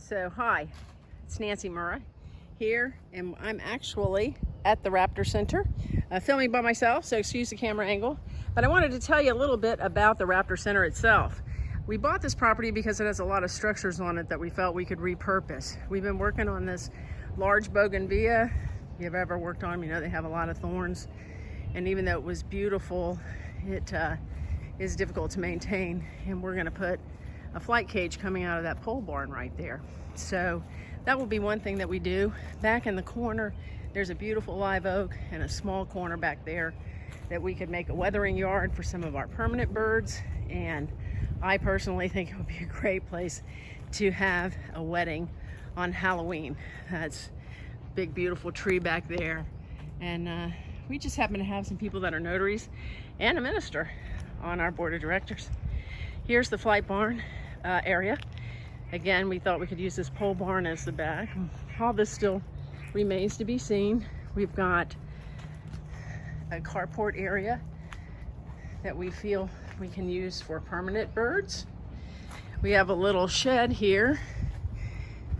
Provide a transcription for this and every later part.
So hi, it's Nancy Murrah here, and I'm actually at the Raptor Center filming by myself, so excuse the camera angle. But I wanted to tell you a little bit about the Raptor Center itself. We bought this property because it has a lot of structures on it that we felt we could repurpose. We've been working on this large bougainvillea. If you've ever worked on them, you know they have a lot of thorns. And even though it was beautiful, it is difficult to maintain. And we're gonna put a flight cage coming out of that pole barn right there. So that will be one thing that we do. Back in the corner, there's a beautiful live oak and a small corner back there that we could make a weathering yard for some of our permanent birds. And I personally think it would be a great place to have a wedding on Halloween. That's a big, beautiful tree back there. And we just happen to have some people that are notaries and a minister on our board of directors. Here's the flight barn area. Again, we thought we could use this pole barn as the back. All this still remains to be seen. We've got a carport area that we feel we can use for permanent birds. We have a little shed here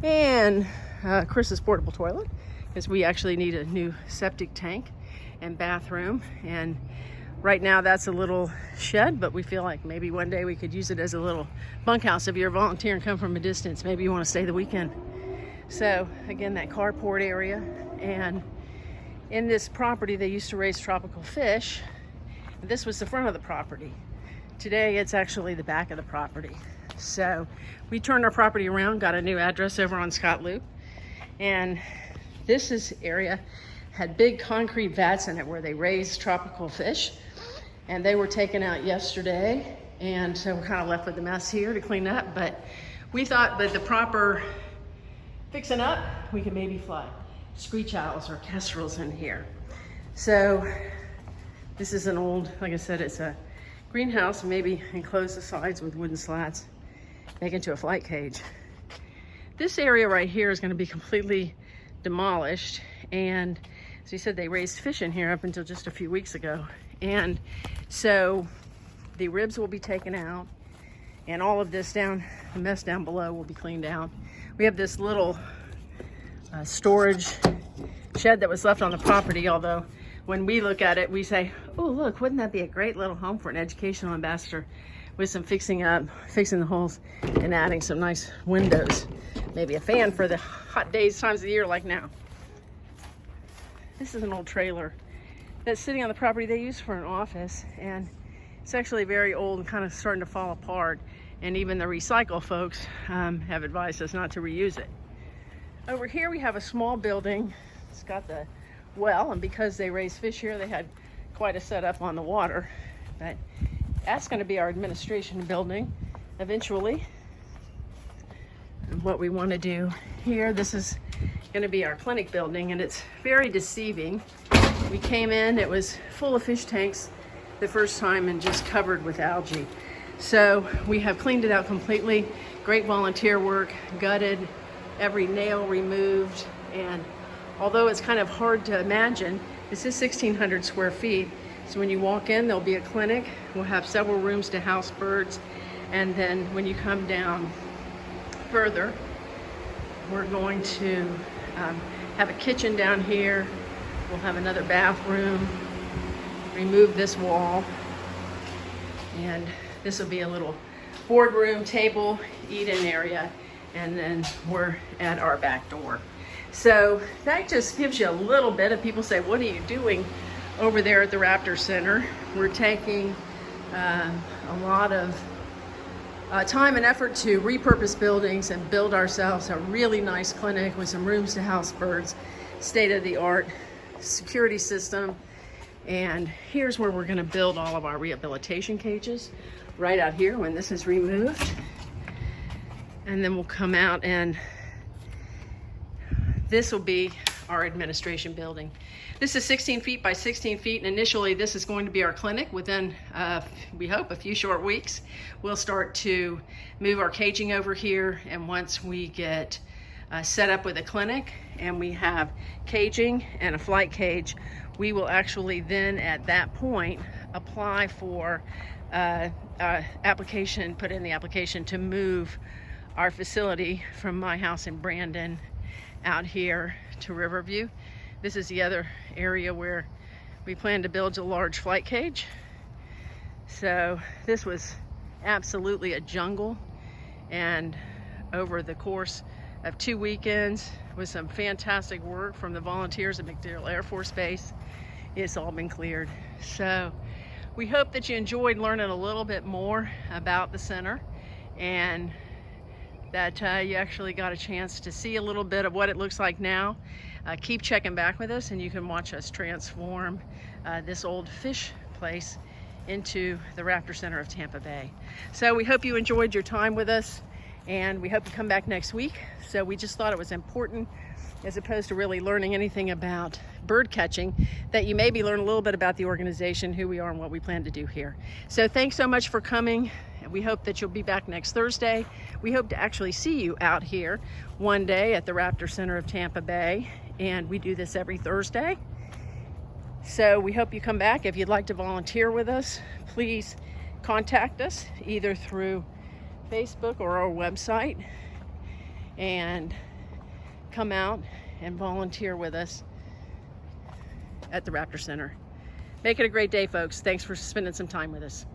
and Chris's portable toilet, because we actually need a new septic tank and bathroom. And right now that's a little shed, but we feel like maybe one day we could use it as a little bunkhouse. If you're a volunteer and come from a distance, maybe you want to stay the weekend. So again, that carport area. And in this property, they used to raise tropical fish. This was the front of the property. Today, it's actually the back of the property. So we turned our property around, got a new address over on Scott Loop. And this area had big concrete vats in it where they raised tropical fish. And they were taken out yesterday. And so we're kind of left with the mess here to clean up. But we thought that the proper fixing up, we could maybe fly screech owls or kestrels in here. So this is an old, like I said, it's a greenhouse. Maybe enclose the sides with wooden slats, make it into a flight cage. This area right here is going to be completely demolished. And as you said, they raised fish in here up until just a few weeks ago. And so the ribs will be taken out, and all of this down, the mess down below will be cleaned out. We have this little storage shed that was left on the property, although when we look at it, we say, oh, look, wouldn't that be a great little home for an educational ambassador with some fixing up, fixing the holes and adding some nice windows. Maybe a fan for the hot days, times of the year like now. This is an old trailer that's sitting on the property they use for an office, and it's actually very old and kind of starting to fall apart. And even the recycle folks have advised us not to reuse it. Over here we have a small building. It's got the well, and because they raise fish here, they had quite a setup on the water. But that's going to be our administration building eventually. And what we want to do here, this is going to be our clinic building, and it's very deceiving. We came in, it was full of fish tanks the first time and just covered with algae. So we have cleaned it out completely. Great volunteer work, gutted, every nail removed. And although it's kind of hard to imagine, this is 1,600 square feet. So when you walk in, there'll be a clinic. We'll have several rooms to house birds. And then when you come down further, we're going to have a kitchen down here. We'll have another bathroom, remove this wall, and this will be a little boardroom, table, eat-in area, and then we're at our back door. So that just gives you a little bit of, people say, what are you doing over there at the Raptor Center? We're taking a lot of time and effort to repurpose buildings and build ourselves a really nice clinic with some rooms to house birds, state-of-the-art security system. And here's where we're going to build all of our rehabilitation cages, right out here when this is removed. And then we'll come out, and this will be our administration building. This is 16 feet by 16 feet, and initially this is going to be our clinic. Within, we hope, a few short weeks, we'll start to move our caging over here. And once we get set up with a clinic and we have caging and a flight cage, we will actually then at that point apply for application, put in the application to move our facility from my house in Brandon out here to Riverview. This is the other area where we plan to build a large flight cage. So this was absolutely a jungle, and over the course of 2 weekends with some fantastic work from the volunteers at MacDill Air Force Base, it's all been cleared. So we hope that you enjoyed learning a little bit more about the center, and that you actually got a chance to see a little bit of what it looks like now. Keep checking back with us, and you can watch us transform this old fish place into the Raptor Center of Tampa Bay. So we hope you enjoyed your time with us, and we hope you come back next week. So we just thought it was important, as opposed to really learning anything about bird catching, that you maybe learn a little bit about the organization, who we are, and what we plan to do here. So thanks so much for coming. We hope that you'll be back next Thursday. We hope to actually see you out here one day at the Raptor Center of Tampa Bay, and we do this every Thursday. So we hope you come back. If you'd like to volunteer with us, please contact us either through Facebook or our website, and come out and volunteer with us at the Raptor Center. Make it a great day, folks. Thanks for spending some time with us.